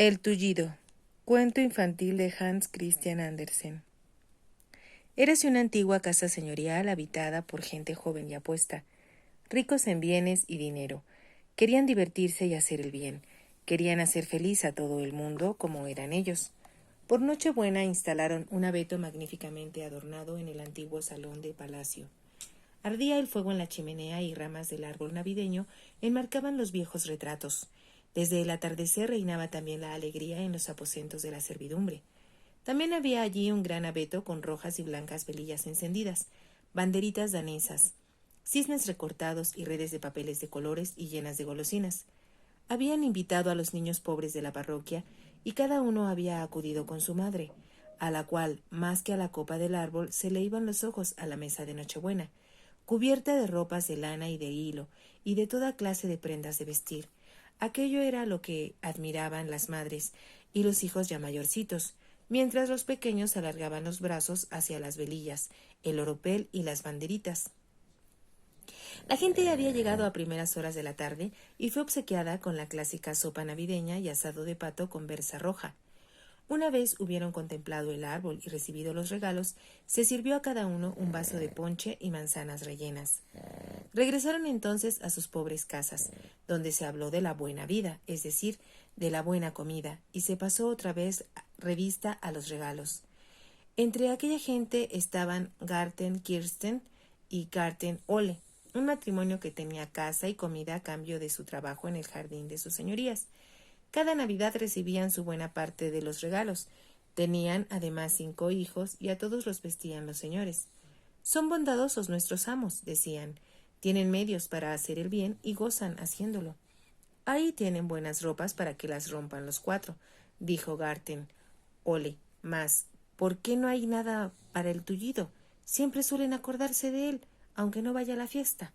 El tullido. Cuento infantil de Hans Christian Andersen. Érase una antigua casa señorial habitada por gente joven y apuesta, ricos en bienes y dinero. Querían divertirse y hacer el bien. Querían hacer feliz a todo el mundo como eran ellos. Por Nochebuena instalaron un abeto magníficamente adornado en el antiguo salón de palacio. Ardía el fuego en la chimenea y ramas del árbol navideño enmarcaban los viejos retratos. Desde el atardecer reinaba también la alegría en los aposentos de la servidumbre. También había allí un gran abeto con rojas y blancas velillas encendidas, banderitas danesas, cisnes recortados y redes de papeles de colores y llenas de golosinas. Habían invitado a los niños pobres de la parroquia y cada uno había acudido con su madre, a la cual, más que a la copa del árbol, se le iban los ojos a la mesa de Nochebuena, cubierta de ropas de lana y de hilo y de toda clase de prendas de vestir. Aquello era lo que admiraban las madres y los hijos ya mayorcitos, mientras los pequeños alargaban los brazos hacia las velillas, el oropel y las banderitas. La gente había llegado a primeras horas de la tarde y fue obsequiada con la clásica sopa navideña y asado de pato con berza roja. Una vez hubieron contemplado el árbol y recibido los regalos, se sirvió a cada uno un vaso de ponche y manzanas rellenas. Regresaron entonces a sus pobres casas, donde se habló de la buena vida, es decir, de la buena comida, y se pasó otra vez revista a los regalos. Entre aquella gente estaban Garten Kirsten y Garten Ole, un matrimonio que tenía casa y comida a cambio de su trabajo en el jardín de sus señorías. Cada Navidad recibían su buena parte de los regalos. Tenían además 5 hijos y a todos los vestían los señores. Son bondadosos nuestros amos, decían. Tienen medios para hacer el bien y gozan haciéndolo. Ahí tienen buenas ropas para que las rompan los 4, dijo Garten. Ole, mas, ¿por qué no hay nada para el tullido? Siempre suelen acordarse de él, aunque no vaya a la fiesta.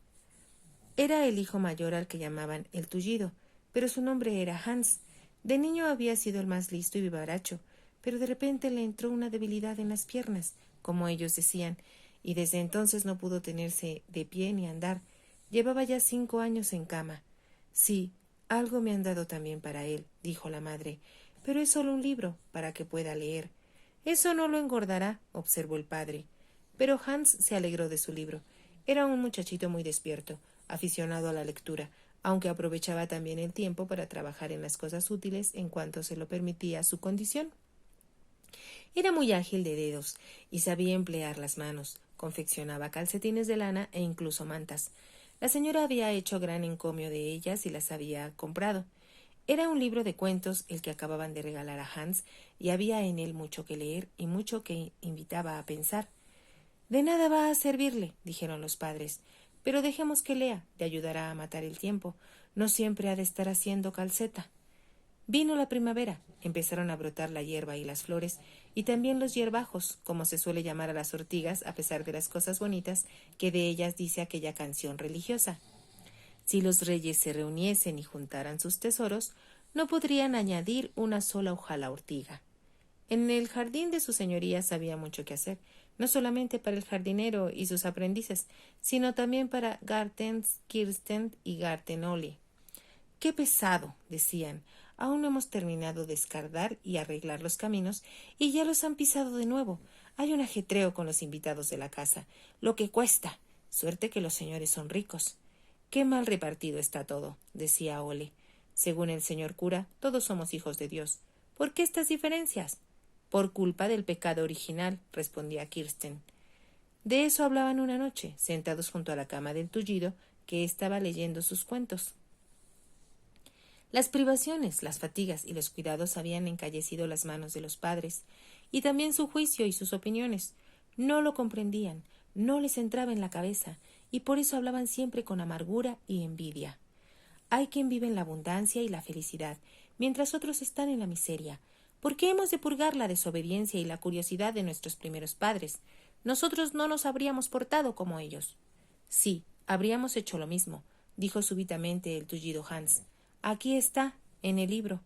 Era el hijo mayor al que llamaban el tullido, pero su nombre era Hans. De niño había sido el más listo y vivaracho, pero de repente le entró una debilidad en las piernas, como ellos decían, y desde entonces no pudo tenerse de pie ni andar. Llevaba ya 5 años en cama. Sí, algo me han dado también para él, dijo la madre, pero es solo un libro, para que pueda leer. Eso no lo engordará, observó el padre. Pero Hans se alegró de su libro. Era un muchachito muy despierto, aficionado a la lectura, aunque aprovechaba también el tiempo para trabajar en las cosas útiles en cuanto se lo permitía su condición. Era muy ágil de dedos y sabía emplear las manos. Confeccionaba calcetines de lana e incluso mantas. La señora había hecho gran encomio de ellas y las había comprado. Era un libro de cuentos el que acababan de regalar a Hans, y había en él mucho que leer y mucho que invitaba a pensar. De nada va a servirle, dijeron los padres, pero dejemos que lea, le ayudará a matar el tiempo. No siempre ha de estar haciendo calceta. Vino la primavera, empezaron a brotar la hierba y las flores, y también los hierbajos, como se suele llamar a las ortigas, a pesar de las cosas bonitas que de ellas dice aquella canción religiosa. Si los reyes se reuniesen y juntaran sus tesoros, no podrían añadir una sola hoja a la ortiga. En el jardín de sus señorías había mucho que hacer, no solamente para el jardinero y sus aprendices, sino también para Garten Kirsten y Garten Ole. ¡Qué pesado!, decían. Aún no hemos terminado de escardar y arreglar los caminos, y ya los han pisado de nuevo. Hay un ajetreo con los invitados de la casa. Lo que cuesta. Suerte que los señores son ricos. Qué mal repartido está todo, decía Ole. Según el señor cura, todos somos hijos de Dios. ¿Por qué estas diferencias? Por culpa del pecado original, respondía Kirsten. De eso hablaban una noche, sentados junto a la cama del tullido, que estaba leyendo sus cuentos. Las privaciones, las fatigas y los cuidados habían encallecido las manos de los padres, y también su juicio y sus opiniones. No lo comprendían, no les entraba en la cabeza, y por eso hablaban siempre con amargura y envidia. Hay quien vive en la abundancia y la felicidad, mientras otros están en la miseria. ¿Por qué hemos de purgar la desobediencia y la curiosidad de nuestros primeros padres? Nosotros no nos habríamos portado como ellos. Sí, habríamos hecho lo mismo, dijo súbitamente el tullido Hans. Aquí está, en el libro.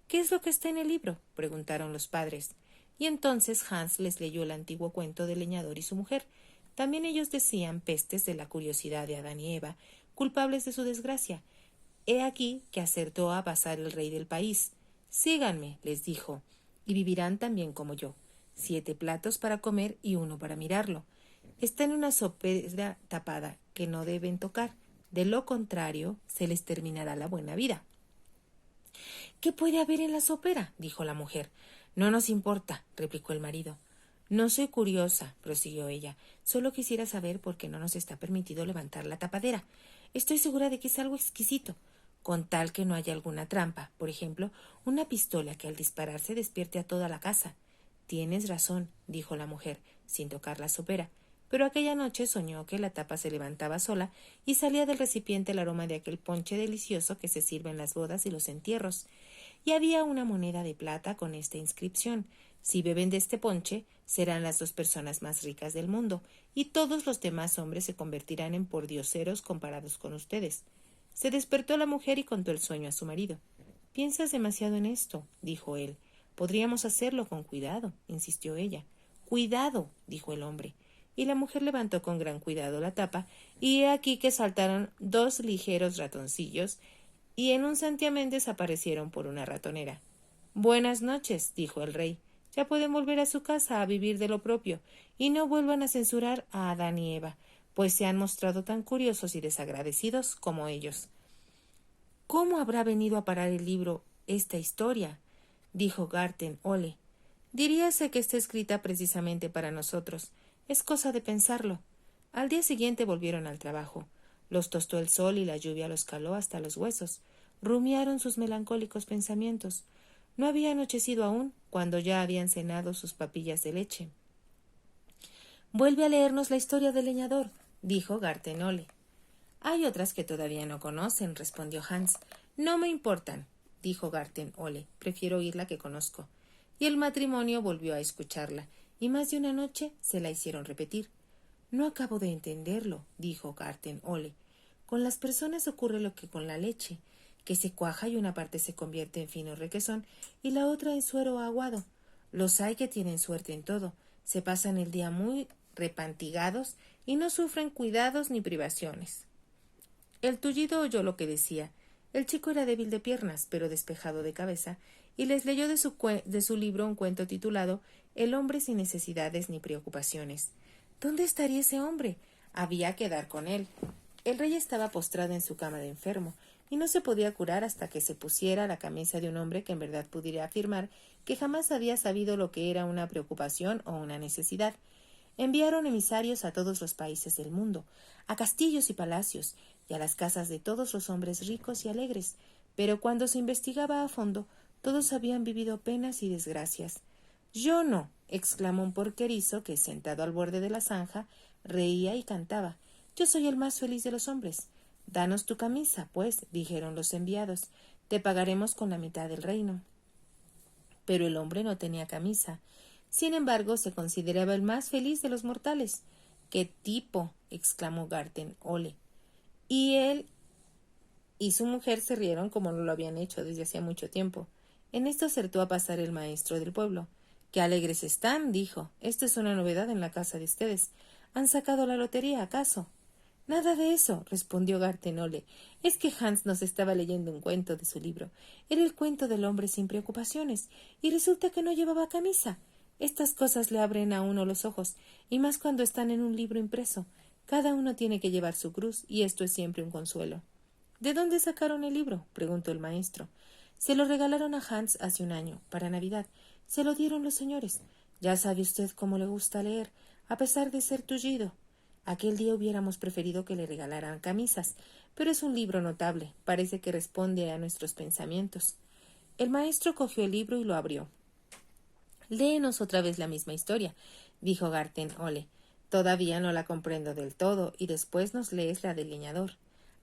¿Qué es lo que está en el libro?, preguntaron los padres. Y entonces Hans les leyó el antiguo cuento del leñador y su mujer. También ellos decían pestes de la curiosidad de Adán y Eva, culpables de su desgracia. He aquí que acertó a pasar el rey del país. Síganme, les dijo, y vivirán también como yo. 7 platos para comer y 1 para mirarlo. Está en una sopera tapada que no deben tocar. De lo contrario, se les terminará la buena vida. ¿Qué puede haber en la sopera? Dijo la mujer. No nos importa, replicó el marido. No soy curiosa, prosiguió ella. Solo quisiera saber por qué no nos está permitido levantar la tapadera. Estoy segura de que es algo exquisito, con tal que no haya alguna trampa. Por ejemplo, una pistola que al dispararse despierte a toda la casa. Tienes razón, dijo la mujer, sin tocar la sopera. Pero aquella noche soñó que la tapa se levantaba sola y salía del recipiente el aroma de aquel ponche delicioso que se sirve en las bodas y los entierros. Y había una moneda de plata con esta inscripción: si beben de este ponche, serán las 2 personas más ricas del mundo, y todos los demás hombres se convertirán en pordioseros comparados con ustedes. Se despertó la mujer y contó el sueño a su marido. Piensas demasiado en esto, dijo él. Podríamos hacerlo con cuidado, insistió ella. Cuidado, dijo el hombre. Y la mujer levantó con gran cuidado la tapa, y he aquí que saltaron 2 ligeros ratoncillos, y en un santiamén desaparecieron por una ratonera. Buenas noches, dijo el rey. Ya pueden volver a su casa a vivir de lo propio, y no vuelvan a censurar a Adán y Eva, pues se han mostrado tan curiosos y desagradecidos como ellos. ¿Cómo habrá venido a parar el libro esta historia? Dijo Garten Ole. Diríase que está escrita precisamente para nosotros. Es cosa de pensarlo. Al día siguiente volvieron al trabajo. Los tostó el sol y la lluvia los caló hasta los huesos. Rumiaron sus melancólicos pensamientos. No había anochecido aún, cuando ya habían cenado sus papillas de leche. Vuelve a leernos la historia del leñador, dijo Garten Ole. Hay otras que todavía no conocen, respondió Hans. No me importan, dijo Garten Ole. Prefiero oír la que conozco. Y el matrimonio volvió a escucharla, y más de una noche se la hicieron repetir. No acabo de entenderlo, dijo Garten Ole. Con las personas ocurre lo que con la leche, que se cuaja y una parte se convierte en fino requesón y la otra en suero aguado. Los hay que tienen suerte en todo, se pasan el día muy repantigados y no sufren cuidados ni privaciones. El tullido oyó lo que decía. El chico era débil de piernas, pero despejado de cabeza, y les leyó de su libro un cuento titulado El hombre sin necesidades ni preocupaciones. ¿Dónde estaría ese hombre? Había que dar con él. El rey estaba postrado en su cama de enfermo, y no se podía curar hasta que se pusiera la camisa de un hombre que en verdad pudiera afirmar que jamás había sabido lo que era una preocupación o una necesidad. Enviaron emisarios a todos los países del mundo, a castillos y palacios, y a las casas de todos los hombres ricos y alegres, pero cuando se investigaba a fondo, todos habían vivido penas y desgracias. Yo no, exclamó un porquerizo que, sentado al borde de la zanja, reía y cantaba. Yo soy el más feliz de los hombres. Danos tu camisa, pues, dijeron los enviados. Te pagaremos con la mitad del reino. Pero el hombre no tenía camisa. Sin embargo, se consideraba el más feliz de los mortales. ¡Qué tipo! Exclamó Garten Ole. Y él y su mujer se rieron como no lo habían hecho desde hacía mucho tiempo. En esto acertó a pasar el maestro del pueblo. ¡Qué alegres están! Dijo. Esto es una novedad en la casa de ustedes. ¿Han sacado la lotería, acaso? Nada de eso, respondió Garten Ole. Es que Hans nos estaba leyendo un cuento de su libro. Era el cuento del hombre sin preocupaciones, y resulta que no llevaba camisa. Estas cosas le abren a uno los ojos, y más cuando están en un libro impreso. Cada uno tiene que llevar su cruz, y esto es siempre un consuelo. ¿De dónde sacaron el libro? Preguntó el maestro. Se lo regalaron a Hans hace un año, para Navidad. Se lo dieron los señores. Ya sabe usted cómo le gusta leer, a pesar de ser tullido. Aquel día hubiéramos preferido que le regalaran camisas, pero es un libro notable, parece que responde a nuestros pensamientos. El maestro cogió el libro y lo abrió. Léenos otra vez la misma historia, dijo Garten Ole. Todavía no la comprendo del todo, y después nos lees la del leñador.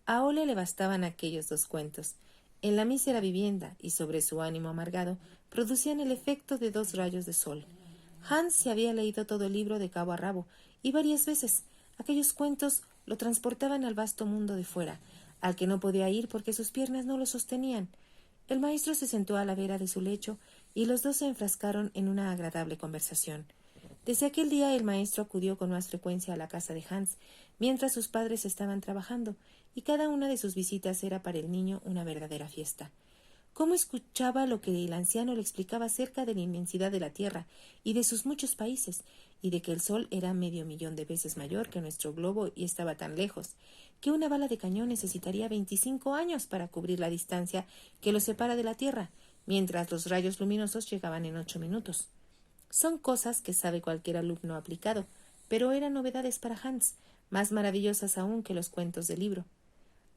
A Ole le bastaban aquellos 2 cuentos. En la mísera vivienda y sobre su ánimo amargado producían el efecto de 2 rayos de sol. Hans se había leído todo el libro de cabo a rabo, y varias veces. Aquellos cuentos lo transportaban al vasto mundo de fuera, al que no podía ir porque sus piernas no lo sostenían. El maestro se sentó a la vera de su lecho y los 2 se enfrascaron en una agradable conversación. Desde aquel día el maestro acudió con más frecuencia a la casa de Hans, mientras sus padres estaban trabajando, y cada una de sus visitas era para el niño una verdadera fiesta. Cómo escuchaba lo que el anciano le explicaba acerca de la inmensidad de la Tierra y de sus muchos países, y de que el Sol era 500.000 de veces mayor que nuestro globo y estaba tan lejos, que una bala de cañón necesitaría 25 años para cubrir la distancia que lo separa de la Tierra, mientras los rayos luminosos llegaban en 8 minutos. Son cosas que sabe cualquier alumno aplicado, pero eran novedades para Hans, más maravillosas aún que los cuentos del libro.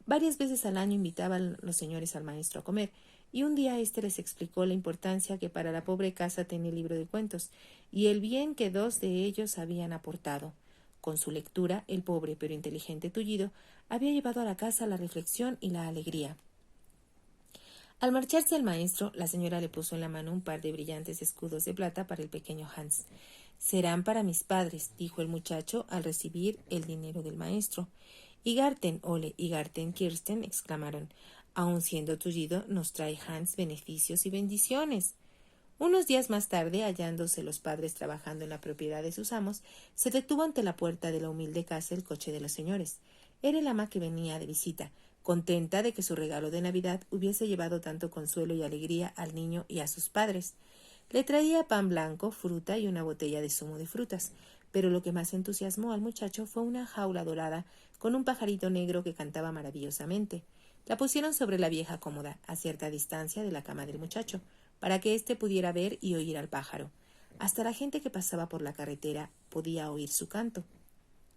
Varias veces al año invitaban los señores al maestro a comer, y un día éste les explicó la importancia que para la pobre casa tenía el libro de cuentos, y el bien que 2 de ellos habían aportado. Con su lectura, el pobre pero inteligente Tullido había llevado a la casa la reflexión y la alegría. Al marcharse el maestro, la señora le puso en la mano un par de brillantes escudos de plata para el pequeño Hans. «Serán para mis padres», dijo el muchacho al recibir el dinero del maestro. «Y Garten, Ole, y Garten, Kirsten», exclamaron. «Aun siendo tullido, nos trae Hans beneficios y bendiciones». Unos días más tarde, hallándose los padres trabajando en la propiedad de sus amos, se detuvo ante la puerta de la humilde casa el coche de los señores. Era el ama que venía de visita, contenta de que su regalo de Navidad hubiese llevado tanto consuelo y alegría al niño y a sus padres. Le traía pan blanco, fruta y una botella de zumo de frutas, pero lo que más entusiasmó al muchacho fue una jaula dorada con un pajarito negro que cantaba maravillosamente. La pusieron sobre la vieja cómoda, a cierta distancia de la cama del muchacho, para que éste pudiera ver y oír al pájaro. Hasta la gente que pasaba por la carretera podía oír su canto.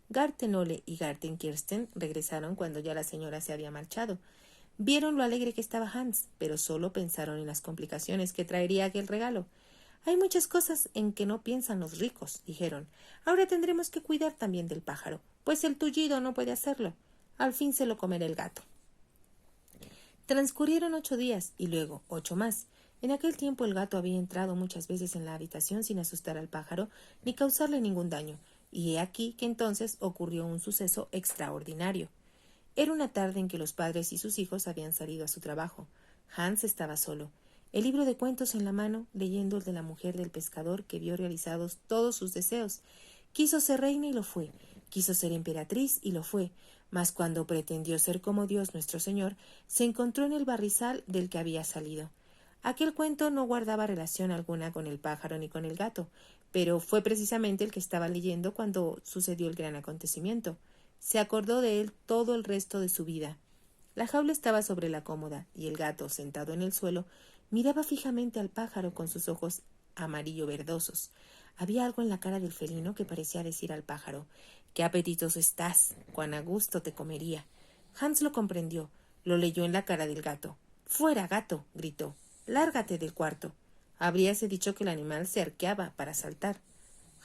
Garten Ole y Garten Kirsten regresaron cuando ya la señora se había marchado. Vieron lo alegre que estaba Hans, pero solo pensaron en las complicaciones que traería aquel regalo. «Hay muchas cosas en que no piensan los ricos», dijeron. «Ahora tendremos que cuidar también del pájaro, pues el tullido no puede hacerlo. Al fin se lo comerá el gato». Transcurrieron 8 días y luego 8 más. En aquel tiempo el gato había entrado muchas veces en la habitación sin asustar al pájaro ni causarle ningún daño, y he aquí que entonces ocurrió un suceso extraordinario. Era una tarde en que los padres y sus hijos habían salido a su trabajo. Hans estaba solo, el libro de cuentos en la mano, leyendo el de la mujer del pescador que vio realizados todos sus deseos. Quiso ser reina y lo fue, quiso ser emperatriz y lo fue, mas cuando pretendió ser como Dios nuestro Señor, se encontró en el barrizal del que había salido. Aquel cuento no guardaba relación alguna con el pájaro ni con el gato, pero fue precisamente el que estaba leyendo cuando sucedió el gran acontecimiento. Se acordó de él todo el resto de su vida. La jaula estaba sobre la cómoda, y el gato, sentado en el suelo, miraba fijamente al pájaro con sus ojos amarillo-verdosos. Había algo en la cara del felino que parecía decir al pájaro: «¡Qué apetitoso estás! ¡Cuán a gusto te comería!». Hans lo comprendió, lo leyó en la cara del gato. «¡Fuera, gato!», gritó. «¡Lárgate del cuarto!». Habríase dicho que el animal se arqueaba para saltar.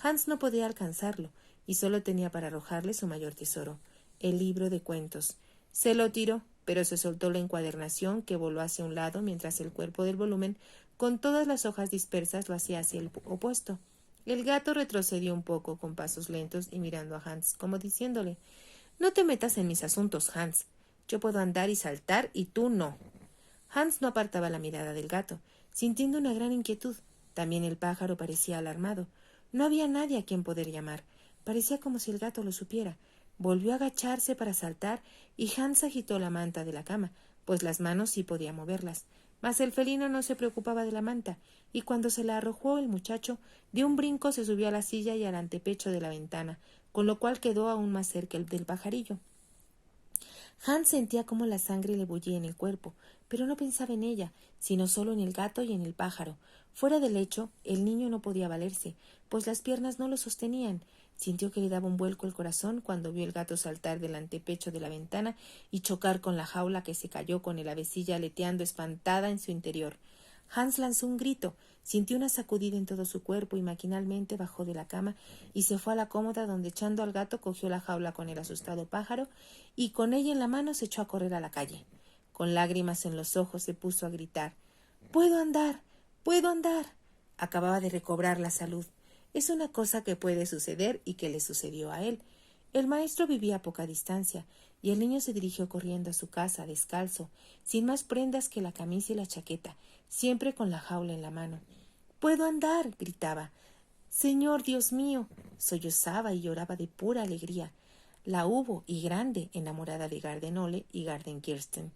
Hans no podía alcanzarlo, y solo tenía para arrojarle su mayor tesoro, el libro de cuentos. Se lo tiró, pero se soltó la encuadernación, que voló hacia un lado, mientras el cuerpo del volumen, con todas las hojas dispersas, lo hacía hacia el opuesto. El gato retrocedió un poco, con pasos lentos, y mirando a Hans, como diciéndole: «No te metas en mis asuntos, Hans. Yo puedo andar y saltar, y tú no». Hans no apartaba la mirada del gato, sintiendo una gran inquietud. También el pájaro parecía alarmado. No había nadie a quien poder llamar. Parecía como si el gato lo supiera. Volvió a agacharse para saltar, y Hans agitó la manta de la cama, pues las manos sí podía moverlas. Mas el felino no se preocupaba de la manta, y cuando se la arrojó el muchacho, de un brinco se subió a la silla y al antepecho de la ventana, con lo cual quedó aún más cerca del pajarillo. Hans sentía cómo la sangre le bullía en el cuerpo, pero no pensaba en ella, sino solo en el gato y en el pájaro. Fuera del lecho, el niño no podía valerse, pues las piernas no lo sostenían. Sintió que le daba un vuelco el corazón cuando vio el gato saltar del antepecho de la ventana y chocar con la jaula, que se cayó con el avecilla aleteando espantada en su interior. Hans lanzó un grito, sintió una sacudida en todo su cuerpo y maquinalmente bajó de la cama y se fue a la cómoda, donde, echando al gato, cogió la jaula con el asustado pájaro y con ella en la mano se echó a correr a la calle. Con lágrimas en los ojos se puso a gritar: «¡Puedo andar! ¡Puedo andar!». Acababa de recobrar la salud. Es una cosa que puede suceder y que le sucedió a él. El maestro vivía a poca distancia, y el niño se dirigió corriendo a su casa, descalzo, sin más prendas que la camisa y la chaqueta, siempre con la jaula en la mano. «¡Puedo andar!», gritaba. «Señor Dios mío», sollozaba y lloraba de pura alegría. La hubo, y grande, enamorada de Garden Ole y Garden Kirsten.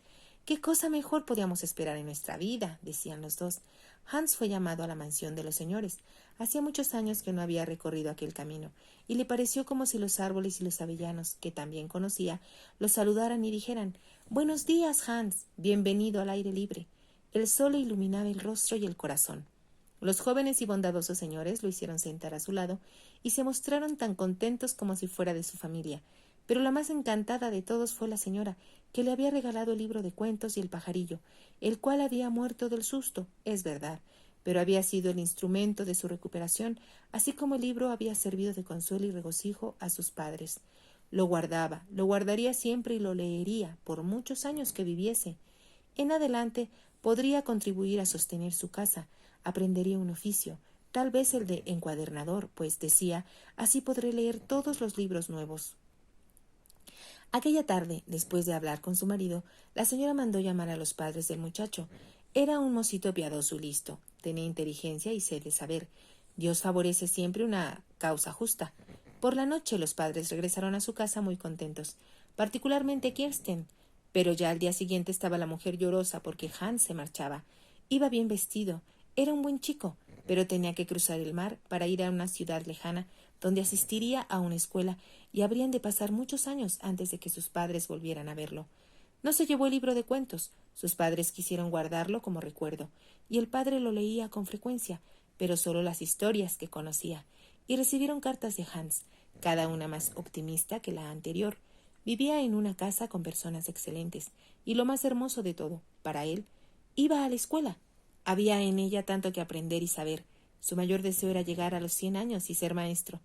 ¿Qué cosa mejor podíamos esperar en nuestra vida?, decían los dos. Hans fue llamado a la mansión de los señores. Hacía muchos años que no había recorrido aquel camino, y le pareció como si los árboles y los avellanos, que también conocía, lo saludaran y dijeran: «Buenos días, Hans, bienvenido al aire libre». El sol le iluminaba el rostro y el corazón. Los jóvenes y bondadosos señores lo hicieron sentar a su lado y se mostraron tan contentos como si fuera de su familia. Pero la más encantada de todos fue la señora, que le había regalado el libro de cuentos y el pajarillo, el cual había muerto del susto, es verdad, pero había sido el instrumento de su recuperación, así como el libro había servido de consuelo y regocijo a sus padres. Lo guardaba, lo guardaría siempre y lo leería por muchos años que viviese. En adelante podría contribuir a sostener su casa, aprendería un oficio, tal vez el de encuadernador, pues decía: «Así podré leer todos los libros nuevos». Aquella tarde, después de hablar con su marido, la señora mandó llamar a los padres del muchacho. Era un mocito piadoso y listo, tenía inteligencia y sed de saber. Dios favorece siempre una causa justa. Por la noche los padres regresaron a su casa muy contentos, particularmente Kirsten, pero ya al día siguiente estaba la mujer llorosa porque Hans se marchaba. Iba bien vestido, era un buen chico, pero tenía que cruzar el mar para ir a una ciudad lejana donde asistiría a una escuela y habrían de pasar muchos años antes de que sus padres volvieran a verlo. No se llevó el libro de cuentos. Sus padres quisieron guardarlo como recuerdo, y el padre lo leía con frecuencia, pero solo las historias que conocía, y recibieron cartas de Hans, cada una más optimista que la anterior. Vivía en una casa con personas excelentes, y lo más hermoso de todo, para él, iba a la escuela. Había en ella tanto que aprender y saber. Su mayor deseo era llegar a los 100 años y ser maestro.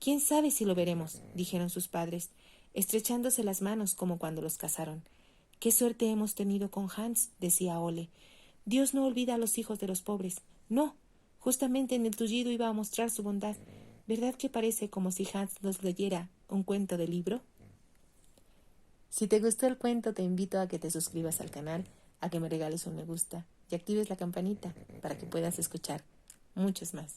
«¿Quién sabe si lo veremos?», dijeron sus padres, estrechándose las manos como cuando los casaron. «Qué suerte hemos tenido con Hans», decía Ole. «Dios no olvida a los hijos de los pobres. No, justamente en el tullido iba a mostrar su bondad. ¿Verdad que parece como si Hans nos leyera un cuento de libro?». Si te gustó el cuento, te invito a que te suscribas al canal, a que me regales un me gusta y actives la campanita para que puedas escuchar muchos más.